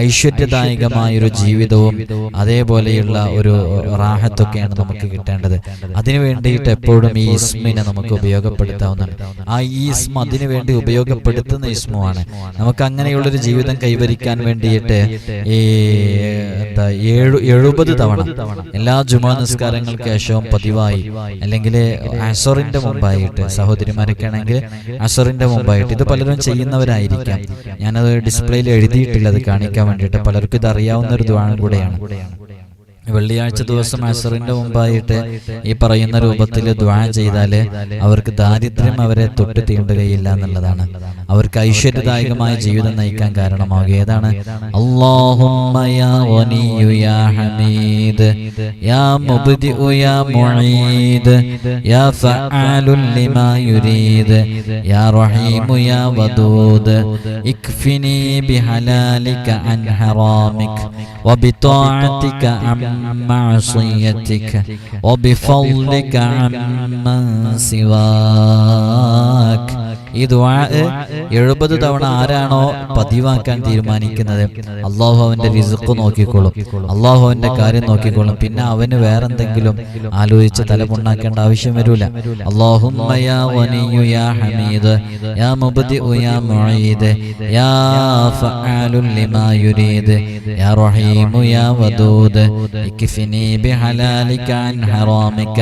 ഐശ്വര്യദായകമായൊരു ജീവിതവും അതേപോലെയുള്ള ഒരു റാഹത്തൊക്കെയാണ് നമുക്ക് കിട്ടേണ്ടത്. അതിനു വേണ്ടിയിട്ട് എപ്പോഴും ഈ ഇസ്മിനെ നമുക്ക് ഉപയോഗപ്പെടുത്താവുന്നതാണ്. ആ ഈ ഇസ്മ അതിനു വേണ്ടി ഉപയോഗപ്പെടുത്തുന്ന ഇസ്മുമാണ്. നമുക്ക് അങ്ങനെയുള്ളൊരു ജീവിതം കൈവരിക്കാൻ വേണ്ടിയിട്ട് ഈ 70 തവണ എല്ലാ ജുമാ നിസ്കാരങ്ങൾക്ക് ശേഷവും പതിവായി, അല്ലെങ്കിൽ അസറിന്റെ മുമ്പായിട്ട്, സഹോദരിമാരൊക്കെ ആണെങ്കിൽ അസറിന്റെ മുമ്പായിട്ട്, ഇത് പലരും ചെയ്യുന്നവരായിരിക്കാം. ഞാനത് ഡിസ്പ്ലേയിൽ എഴുതിയിട്ടില്ല, അത് കാണിക്കാൻ വേണ്ടിയിട്ട്. പലർക്കും ഇത് അറിയാവുന്ന ഒരു ദുആ കൂടെയാണ്. വെള്ളിയാഴ്ച ദിവസം അസറിന്റെ മുമ്പായിട്ട് ഈ പറയുന്ന രൂപത്തിൽ ദുആ ചെയ്താല് അവർക്ക് ദാരിദ്ര്യം അവരെ തൊട്ട് തീണ്ടുകയില്ല എന്നുള്ളതാണ്. അവർക്ക് ഐശ്വര്യദായകമായ ജീവിതം നയിക്കാൻ കാരണമാകുക. ഏതാണ്? അല്ലാഹുമ്മ യാ ഗനിയു യാ ഹമീദ് യാ മുബ്ദിഉ യാ മുഈദ് യാ ഫഅലുൽ ലിമാ യുരീദ് യാ റഹീമു യാ വദൂദ് ഇക്ഫിനി ബിഹലാലിക അൻ ഹറാമിക വബിതാഅതിക معصيتك وبفضلك عمن سواك. ഈ ദുആ 70 തവണ ആരാണോ പതിവാക്കാൻ തീരുമാനിക്കുന്നത് അള്ളാഹു അവന്റെ റിസ്ഖ് നോക്കിക്കോളും, അള്ളാഹു അവന്റെ കാര്യം നോക്കിക്കോളും. പിന്നെ അവന് വേറെന്തെങ്കിലും ആലോചിച്ച് തലമുണ്ടാക്കേണ്ട ആവശ്യം വരൂല. അല്ലാഹുമ്മ യാ ഗനിയു യാ ഹമീദ് യാ മുബ്ദിഉ യാ മുഈദ് യാ ഫഅലുൽ ലിമാ യുരീദ് യാ റഹീമു യാ വദൂദ് ഇക്ഫിനി ബിഹലാലിക അൻ ഹറാമിക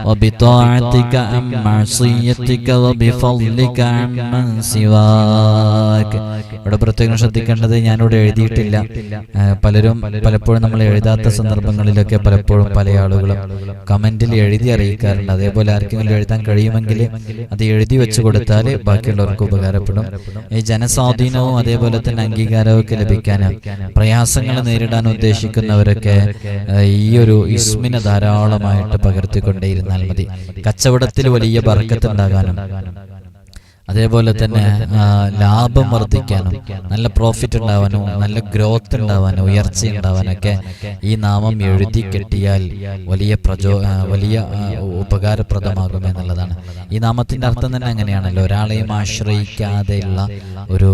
വബിതാഅതിക അൻ മഅസിയതിക വബിഫദ്ലിക അമ്മൻ സിവാക്. ഇവിടെ പ്രത്യേകം ശ്രദ്ധിക്കേണ്ടത്, ഞാനിവിടെ എഴുതിയിട്ടില്ല. പലപ്പോഴും നമ്മൾ എഴുതാത്ത സന്ദർഭങ്ങളിലൊക്കെ പലപ്പോഴും പല ആളുകളും കമന്റിൽ എഴുതി അറിയിക്കാറുണ്ട്. അതേപോലെ ആർക്കെങ്കിലും എഴുതാൻ കഴിയുമെങ്കിൽ അത് എഴുതി വെച്ചു കൊടുത്താൽ ബാക്കിയുള്ളവർക്ക് ഉപകാരപ്പെടും. ഈ ജനസ്വാധീനവും അതേപോലെ തന്നെ അംഗീകാരവും ഒക്കെ ലഭിക്കാൻ, പ്രയാസങ്ങൾ നേരിടാൻ ഉദ്ദേശിക്കുന്നവരൊക്കെ ഈ ഒരു ഇസ്മിനെ ധാരാളമായിട്ട് പകർത്തിക്കൊണ്ടേയിരുന്നാൽ മതി. കച്ചവടത്തിൽ വലിയ ബർക്കത്ത് ഉണ്ടാകാനും അതേപോലെ തന്നെ ലാഭം വർദ്ധിക്കാനും നല്ല പ്രോഫിറ്റ് ഉണ്ടാവാനും നല്ല ഗ്രോത്ത് ഉണ്ടാവാനും ഉയർച്ച ഉണ്ടാവാനൊക്കെ ഈ നാമം എഴുതി കെട്ടിയാൽ വലിയ ഉപകാരപ്രദമാകും എന്നുള്ളതാണ്. ഈ നാമത്തിന്റെ അർത്ഥം തന്നെ അങ്ങനെയാണല്ലോ, ഒരാളെയും ആശ്രയിക്കാതെയുള്ള ഒരു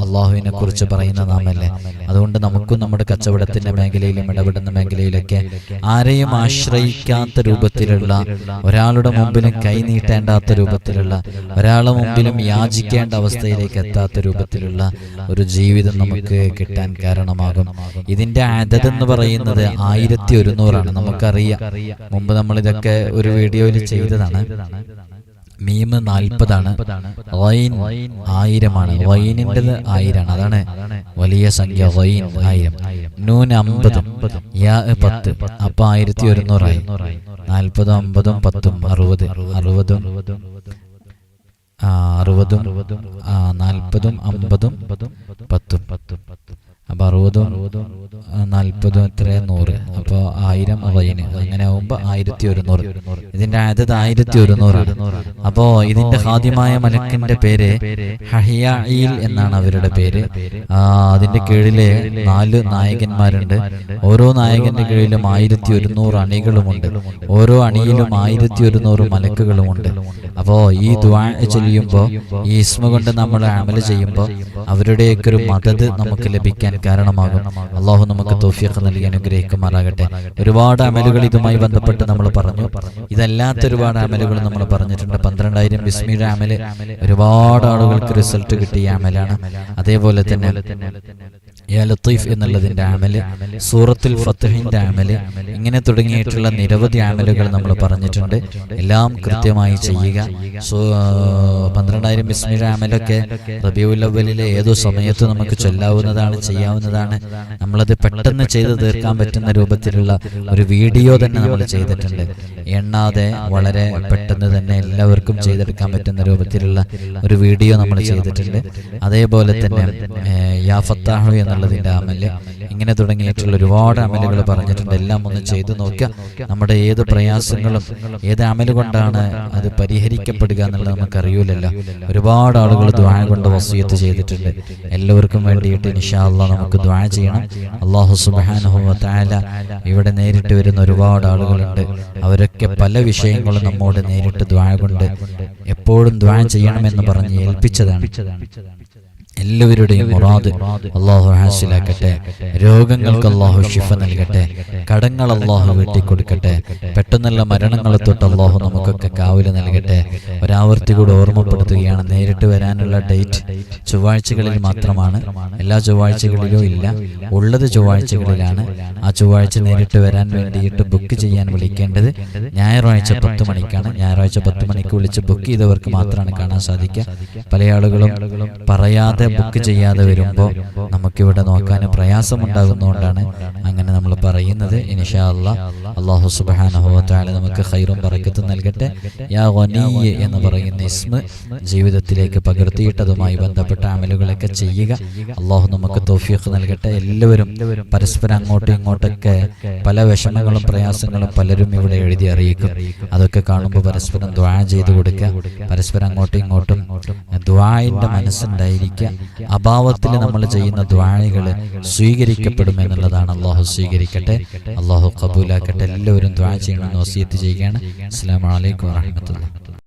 അള്ളാഹുവിനെ കുറിച്ച് പറയുന്ന നാമല്ലേ. അതുകൊണ്ട് നമുക്കും നമ്മുടെ കച്ചവടത്തിന്റെ മേഖലയിലും ഇടപെടുന്ന മേഖലയിലൊക്കെ ആരെയും ആശ്രയിക്കാത്ത രൂപത്തിലുള്ള, ഒരാളുടെ മുമ്പിലും കൈ നീട്ടേണ്ടാത്ത രൂപത്തിലുള്ള, ഒരാളുടെ മുമ്പിലും യാചിക്കേണ്ട അവസ്ഥയിലേക്ക് എത്താത്ത രൂപത്തിലുള്ള ഒരു ജീവിതം നമുക്ക് കിട്ടാൻ കാരണമാകും. ഇതിന്റെ അദദ് എന്ന് പറയുന്നത് 1100 നമുക്കറിയാം. മുമ്പ് നമ്മൾ ഇതൊക്കെ ഒരു വീഡിയോയിൽ ചെയ്തതാണ്. മീം 40 ഗൈൻ 1000 ഗൈനിൻ്റെത് 1000, അതാണ് വലിയ സംഖ്യ. ഗൈൻ 1000, നൂൻ 50, യാ 10, അപ്പൊ 1100 ആയി. 40, 50, 10, 60, 60, 40, 50, 10, അപ്പോൾ 60 40 എത്ര 100, അപ്പോൾ 1000 വൈന് അങ്ങനെ ആവുമ്പോൾ 1100. ഇതിന്റെ അദദ് 1100. അപ്പോൾ ഇതിന്റെ ഖാദിമായ മലക്കിന്റെ പേര് ഹഹിയായിൽ എന്നാണ് അവരുടെ പേര്. അതിന്റെ കീഴിലെ 4 നായകന്മാരുണ്ട്. ഓരോ നായകന്റെ കീഴിലും 1100 അണികളുമുണ്ട്. ഓരോ അണിയിലും 1100 മലക്കുകളുമുണ്ട്. അപ്പോൾ ഈ ദുആ ചൊല്ലുമ്പോൾ, ഈ ഇസ്മ കൊണ്ട് നമ്മൾ അമൽ ചെയ്യുമ്പോൾ അവരുടെയൊക്കെ ഒരു മദദ് നമുക്ക് ലഭിക്കാൻ കാരണമാകും. അള്ളാഹു നമുക്ക് തൗഫീഖ് നൽകി അനുഗ്രഹിക്കുമാറാകട്ടെ. ഒരുപാട് അമലുകൾ ഇതുമായി ബന്ധപ്പെട്ട് നമ്മൾ പറഞ്ഞു. ഇതല്ലാത്ത ഒരുപാട് അമലുകൾ നമ്മൾ പറഞ്ഞിട്ടുണ്ട്. 12000 ബിസ്മിയുടെ അമല് ഒരുപാട് ആളുകൾക്ക് റിസൾട്ട് കിട്ടിയ അമലാണ്. അതേപോലെ തന്നെ യാ ലത്തീഫ് എന്നുള്ളതിന്റെ അമല്, സൂറത്തുൽ ഫത്ഹിന്റെ അമല്, ഇങ്ങനെ തുടങ്ങിയിട്ടുള്ള നിരവധി അമലുകൾ നമ്മൾ പറഞ്ഞിട്ടുണ്ട്. എല്ലാം കൃത്യമായി ചെയ്യുക. 12000 ബിസ്മിയുടെ അമലൊക്കെ റബീഉൽ അവ്വലിലെ ഏതോ സമയത്ത് നമുക്ക് ചൊല്ലാവുന്നതാണ്, ചെയ്യാവുന്നതാണ്. നമ്മളത് പെട്ടെന്ന് ചെയ്ത് തീർക്കാൻ പറ്റുന്ന രൂപത്തിലുള്ള ഒരു വീഡിയോ തന്നെ നമ്മൾ ചെയ്തിട്ടുണ്ട്. എണ്ണാതെ വളരെ പെട്ടെന്ന് തന്നെ എല്ലാവർക്കും ചെയ്തെടുക്കാൻ പറ്റുന്ന രൂപത്തിലുള്ള ഒരു വീഡിയോ നമ്മൾ ചെയ്തിട്ടുണ്ട്. അതേപോലെ തന്നെ യാ ഫത്താഹു എന്നുള്ളതിന്റെ അമല്, ഇങ്ങനെ തുടങ്ങിയിട്ടുള്ള ഒരുപാട് അമലുകൾ പറഞ്ഞിട്ടുണ്ട്. എല്ലാം ഒന്ന് ചെയ്തു നോക്കുക. നമ്മുടെ ഏത് പ്രയാസങ്ങളും ഏത് അമല് കൊണ്ടാണ് അത് പരിഹരിക്കപ്പെടുക എന്നുള്ളത് നമുക്കറിയൂലല്ലോ. ഒരുപാട് ആളുകൾ ദുആ കൊണ്ട് വസിയത്ത് ചെയ്തിട്ടുണ്ട്. എല്ലാവർക്കും വേണ്ടിയിട്ട് ഇൻഷാ അല്ലാഹ് നമുക്ക് ദുആ ചെയ്യണം. അല്ലാഹു സുബ്ഹാനഹു വ തആല ഇവിടെ നേരിട്ട് വരുന്ന ഒരുപാട് ആളുകളുണ്ട്. അവരൊക്കെ പല വിഷയങ്ങളും നമ്മോട് നേരിട്ട് ദുആ കൊണ്ട് എപ്പോഴും ദുആ ചെയ്യണമെന്ന് പറഞ്ഞ് ഏൽപ്പിച്ചതാണ്. എല്ലാവരുടെയും മുറാദ് അള്ളാഹു ഹാസിലാക്കട്ടെ. രോഗങ്ങൾക്ക് അള്ളാഹു ശിഫ നൽകട്ടെ. കടങ്ങൾ അള്ളാഹു വെട്ടിക്കൊടുക്കട്ടെ. പെട്ടെന്നുള്ള മരണങ്ങളെ തൊട്ട് അള്ളാഹു നമുക്കൊക്കെ കാവല് നൽകട്ടെ. ഒരാവർത്തി കൂടെ ഓർമ്മപ്പെടുത്തുകയാണ്, നേരിട്ട് വരാനുള്ള ഡേറ്റ് ചൊവ്വാഴ്ചകളിൽ മാത്രമാണ്. എല്ലാ ചൊവ്വാഴ്ചകളിലും ഇല്ല, ഉള്ളത് ചൊവ്വാഴ്ചകളിലാണ്. ആ ചൊവ്വാഴ്ച നേരിട്ട് വരാൻ വേണ്ടിയിട്ട് ബുക്ക് ചെയ്യാൻ വിളിക്കേണ്ടത് ഞായറാഴ്ച 10 മണിക്കാണ്. ഞായറാഴ്ച 10 മണിക്ക് വിളിച്ച് ബുക്ക് ചെയ്തവർക്ക് മാത്രമാണ് കാണാൻ സാധിക്കുക. പല ആളുകളും പറയാതെ ബുക്ക് ചെയ്യാതെ വരുമ്പോൾ നമുക്കിവിടെ നോക്കാൻ പ്രയാസമുണ്ടാകുന്നതുകൊണ്ടാണ് അങ്ങനെ നമ്മൾ പറയുന്നത്. ഇൻഷാ അല്ലാഹ് അല്ലാഹു സുബ്ഹാനഹു വ തആല നമുക്ക് ഖൈറും ബറക്കത്തും നൽകട്ടെ. യാ ഗനിയ്യ് എന്ന് പറയുന്ന ഇസ്മ ജീവിതത്തിലേക്ക് പകർത്തിയിട്ട് അതുമായി ബന്ധപ്പെട്ട അമലുകളൊക്കെ ചെയ്യുക. അല്ലാഹു നമുക്ക് തൗഫീഖ് നൽകട്ടെ. എല്ലാവരും പരസ്പരം അങ്ങോട്ടും ഇങ്ങോട്ടൊക്കെ പല വിഷമങ്ങളും പ്രയാസങ്ങളും പലരും ഇവിടെ എഴുതി അറിയിക്കും. അതൊക്കെ കാണുമ്പോൾ പരസ്പരം ദുആ ചെയ്തു കൊടുക്കുക. പരസ്പരം അങ്ങോട്ടും ഇങ്ങോട്ടും ദുആഇന്റെ മനസ്സുണ്ടായിരിക്കുക. അഭാവത്തിൽ നമ്മൾ ചെയ്യുന്ന ദുആകൾ സ്വീകരിക്കപ്പെടുമെന്നുള്ളതാണ്. അള്ളാഹു സ്വീകരിക്കട്ടെ, അള്ളാഹു ഖബൂലാക്കട്ടെ. എല്ലാവരും ദുആ ചെയ്യണമെന്ന് വസിയത്ത് ചെയ്യുകയാണ്. അസ്സലാമു അലൈക്കും വറഹ്മത്തുള്ളാഹി.